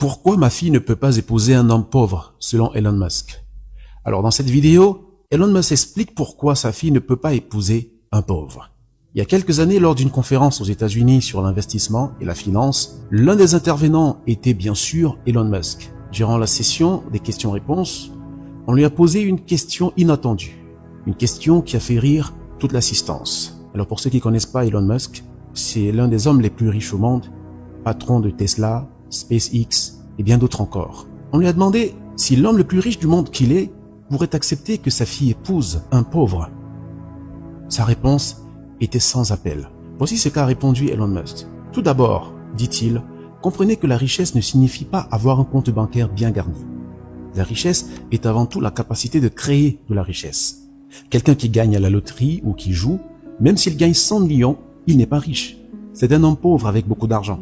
Pourquoi ma fille ne peut pas épouser un homme pauvre, selon Elon Musk? Alors dans cette vidéo, Elon Musk explique pourquoi sa fille ne peut pas épouser un pauvre. Il y a quelques années, lors d'une conférence aux États-Unis sur l'investissement et la finance, l'un des intervenants était bien sûr Elon Musk. Durant la session des questions-réponses, on lui a posé une question inattendue. Une question qui a fait rire toute l'assistance. Alors pour ceux qui ne connaissent pas Elon Musk, c'est l'un des hommes les plus riches au monde, patron de Tesla, SpaceX et bien d'autres encore. On lui a demandé si l'homme le plus riche du monde qu'il est pourrait accepter que sa fille épouse un pauvre. Sa réponse était sans appel. Voici ce qu'a répondu Elon Musk. Tout d'abord, dit-il, comprenez que la richesse ne signifie pas avoir un compte bancaire bien garni. La richesse est avant tout la capacité de créer de la richesse. Quelqu'un qui gagne à la loterie ou qui joue, même s'il gagne 100 millions, il n'est pas riche. C'est un homme pauvre avec beaucoup d'argent.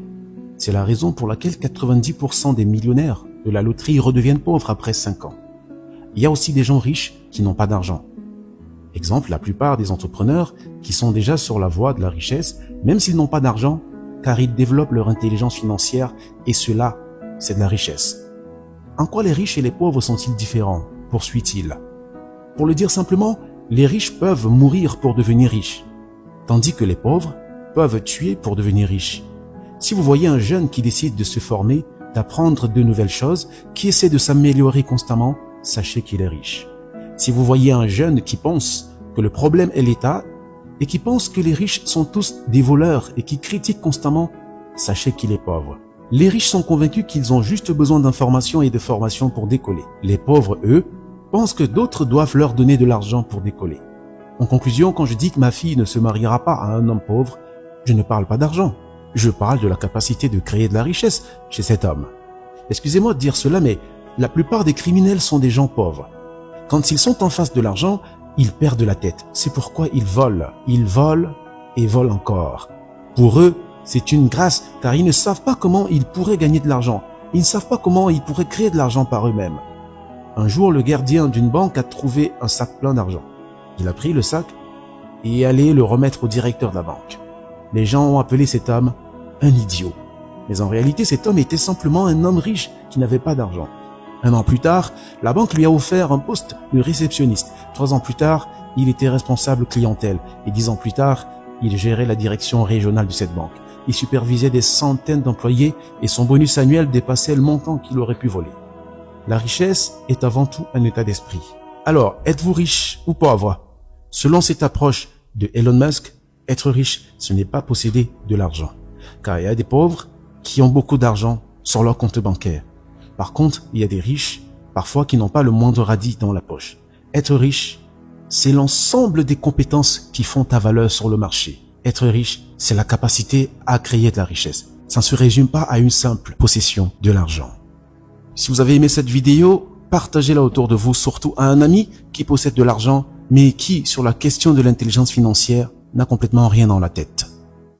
C'est la raison pour laquelle 90% des millionnaires de la loterie redeviennent pauvres après 5 ans. Il y a aussi des gens riches qui n'ont pas d'argent. Exemple, la plupart des entrepreneurs qui sont déjà sur la voie de la richesse, même s'ils n'ont pas d'argent, car ils développent leur intelligence financière et cela, c'est de la richesse. En quoi les riches et les pauvres sont-ils différents? Poursuit-il. Pour le dire simplement, les riches peuvent mourir pour devenir riches, tandis que les pauvres peuvent tuer pour devenir riches. Si vous voyez un jeune qui décide de se former, d'apprendre de nouvelles choses, qui essaie de s'améliorer constamment, sachez qu'il est riche. Si vous voyez un jeune qui pense que le problème est l'État et qui pense que les riches sont tous des voleurs et qui critique constamment, sachez qu'il est pauvre. Les riches sont convaincus qu'ils ont juste besoin d'informations et de formation pour décoller. Les pauvres, eux, pensent que d'autres doivent leur donner de l'argent pour décoller. En conclusion, quand je dis que ma fille ne se mariera pas à un homme pauvre, je ne parle pas d'argent. Je parle de la capacité de créer de la richesse chez cet homme. Excusez-moi de dire cela, mais la plupart des criminels sont des gens pauvres. Quand ils sont en face de l'argent, ils perdent la tête. C'est pourquoi ils volent. Ils volent et volent encore. Pour eux, c'est une grâce, car ils ne savent pas comment ils pourraient gagner de l'argent. Ils ne savent pas comment ils pourraient créer de l'argent par eux-mêmes. Un jour, le gardien d'une banque a trouvé un sac plein d'argent. Il a pris le sac et est allé le remettre au directeur de la banque. Les gens ont appelé cet homme un idiot. Mais en réalité, cet homme était simplement un homme riche qui n'avait pas d'argent. 1 an plus tard, la banque lui a offert un poste de réceptionniste. 3 ans plus tard, il était responsable clientèle. Et 10 ans plus tard, il gérait la direction régionale de cette banque. Il supervisait des centaines d'employés et son bonus annuel dépassait le montant qu'il aurait pu voler. La richesse est avant tout un état d'esprit. Alors, êtes-vous riche ou pauvre? Selon cette approche de Elon Musk, être riche, ce n'est pas posséder de l'argent. Car il y a des pauvres qui ont beaucoup d'argent sur leur compte bancaire. Par contre, il y a des riches, parfois, qui n'ont pas le moindre radis dans la poche. Être riche, c'est l'ensemble des compétences qui font ta valeur sur le marché. Être riche, c'est la capacité à créer de la richesse. Ça ne se résume pas à une simple possession de l'argent. Si vous avez aimé cette vidéo, partagez-la autour de vous, surtout à un ami qui possède de l'argent, mais qui, sur la question de l'intelligence financière, n'a complètement rien dans la tête.